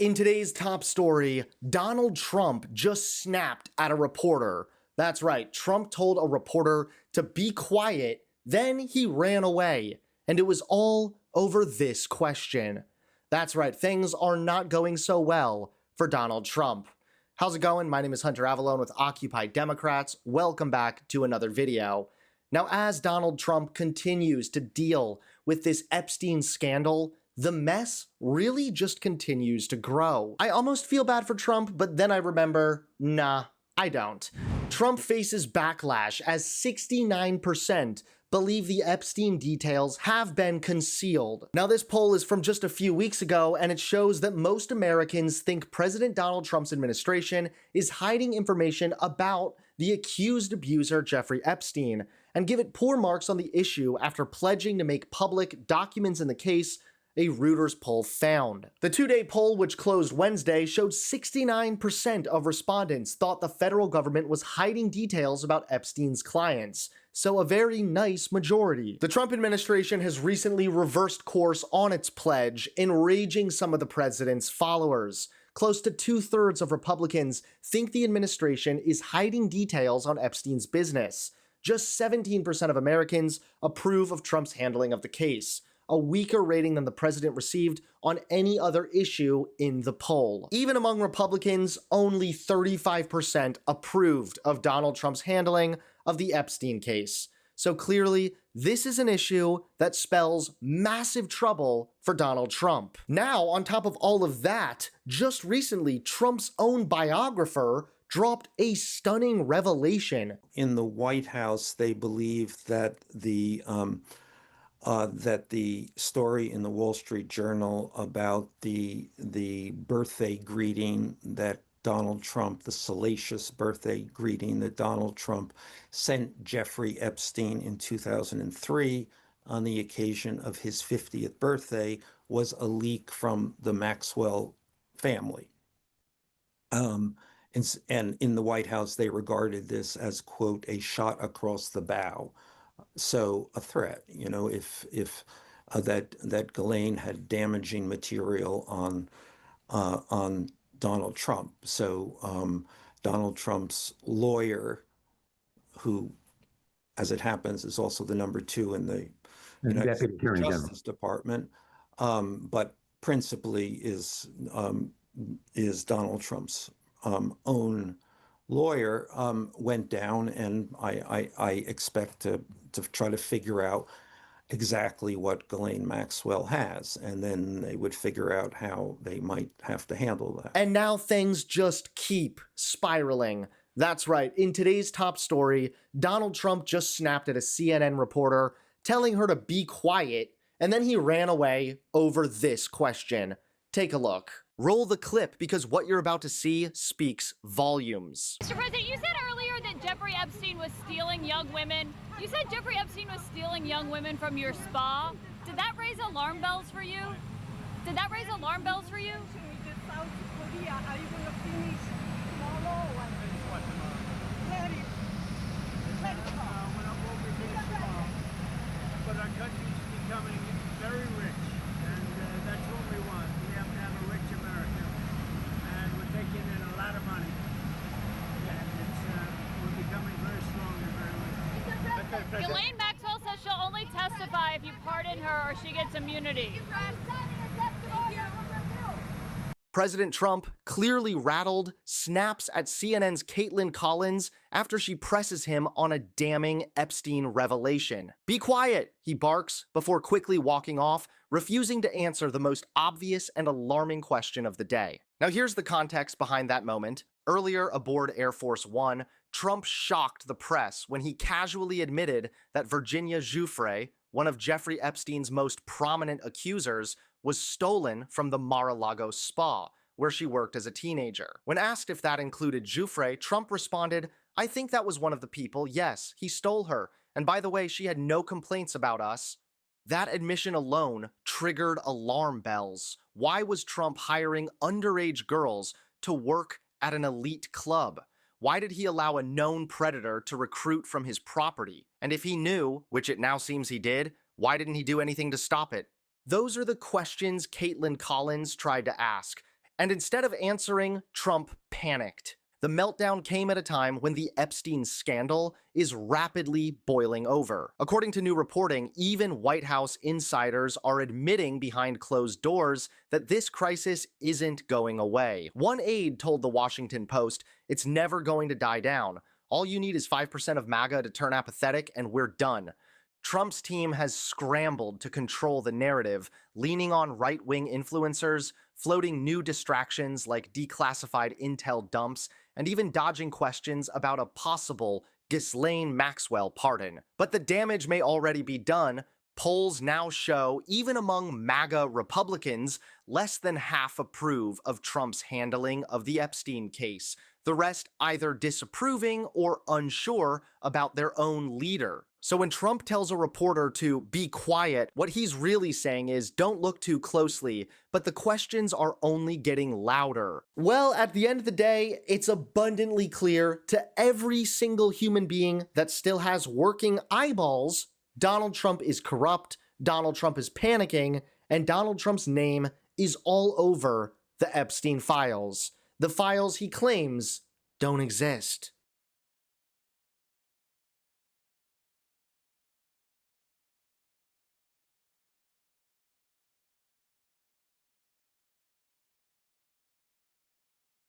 In today's top story, Donald Trump just snapped at a reporter. That's right, Trump told a reporter to be quiet, then he ran away. And it was all over this question. That's right, things are not going so well for Donald Trump. How's it going? My name is Hunter Avalone with Occupy Democrats. Welcome back to another video. Now, as Donald Trump continues to deal with this Epstein scandal, the mess really just continues to grow. I almost feel bad for Trump, but then I remember, nah, I don't. Trump faces backlash as 69% believe the Epstein details have been concealed. Now, this poll is from just a few weeks ago, and it shows that most Americans think President Donald Trump's administration is hiding information about the accused abuser Jeffrey Epstein, and give it poor marks on the issue after pledging to make public documents in the case, a Reuters poll found. The two-day poll, which closed Wednesday, showed 69% of respondents thought the federal government was hiding details about Epstein's clients, so a very nice majority. The Trump administration has recently reversed course on its pledge, enraging some of the president's followers. Close to 2/3 of Republicans think the administration is hiding details on Epstein's business. Just 17% of Americans approve of Trump's handling of the case, a weaker rating than the president received on any other issue in the poll. Even among Republicans, only 35% approved of Donald Trump's handling of the Epstein case. So clearly, this is an issue that spells massive trouble for Donald Trump. Now, on top of all of that, just recently, Trump's own biographer dropped a stunning revelation. In the White House, they believe that the story in the Wall Street Journal about the birthday greeting that Donald Trump, the salacious birthday greeting that Donald Trump sent Jeffrey Epstein in 2003 on the occasion of his 50th birthday, was a leak from the Maxwell family. And in the White House, they regarded this as, quote, a shot across the bow. So a threat, you know, if that Ghislaine had damaging material on Donald Trump. So Donald Trump's lawyer, who, as it happens, is also the number 2 in the United States Justice Department, but principally is Donald Trump's own lawyer, went down, and I expect to try to figure out exactly what Ghislaine Maxwell has, and then they would figure out how they might have to handle that. And now things just keep spiraling. That's right, in today's top story, Donald Trump just snapped at a CNN reporter, telling her to be quiet, and then he ran away over this question. Take a look. Roll the clip, because what you're about to see speaks volumes. Mr. President, you said earlier that Jeffrey Epstein was stealing young women. You said Jeffrey Epstein was stealing young women from your spa. Did that raise alarm bells for you? Did that raise alarm bells for you? South Korea, are you going to finish tomorrow? But our country's becoming very rich, and that's what we want. We have to have a rich America, and we're taking in a lot of money, and we're becoming very strong and very rich. Ghislaine Maxwell says she'll only testify if you pardon her or she gets immunity. President Trump, clearly rattled, snaps at CNN's Kaitlan after she presses him on a damning Epstein revelation. Be quiet, he barks, before quickly walking off, refusing to answer the most obvious and alarming question of the day. Now here's the context behind that moment. Earlier aboard Air Force One, Trump shocked the press when he casually admitted that Virginia Giuffre, one of Jeffrey Epstein's most prominent accusers, was stolen from the Mar-a-Lago spa, where she worked as a teenager. When asked if that included Giuffre, Trump responded, "I think that was one of the people, yes, he stole her, and by the way, she had no complaints about us." That admission alone triggered alarm bells. Why was Trump hiring underage girls to work at an elite club? Why did he allow a known predator to recruit from his property? And if he knew, which it now seems he did, why didn't he do anything to stop it? Those are the questions Kaitlan tried to ask, And instead of answering, Trump panicked. The meltdown came at a time when the Epstein scandal is rapidly boiling over. According to new reporting, even White House insiders are admitting behind closed doors that this crisis isn't going away. One aide told the Washington Post, "It's never going to die down. All you need is 5% of MAGA to turn apathetic and we're done." Trump's team has scrambled to control the narrative, leaning on right-wing influencers, floating new distractions like declassified intel dumps, and even dodging questions about a possible Ghislaine Maxwell pardon. But the damage may already be done. Polls now show, even among MAGA Republicans, less than half approve of Trump's handling of the Epstein case, the rest either disapproving or unsure about their own leader. So when Trump tells a reporter to be quiet, what he's really saying is don't look too closely, but the questions are only getting louder. Well, at the end of the day, it's abundantly clear to every single human being that still has working eyeballs, Donald Trump is corrupt, Donald Trump is panicking, and Donald Trump's name is all over the Epstein files. The files he claims don't exist.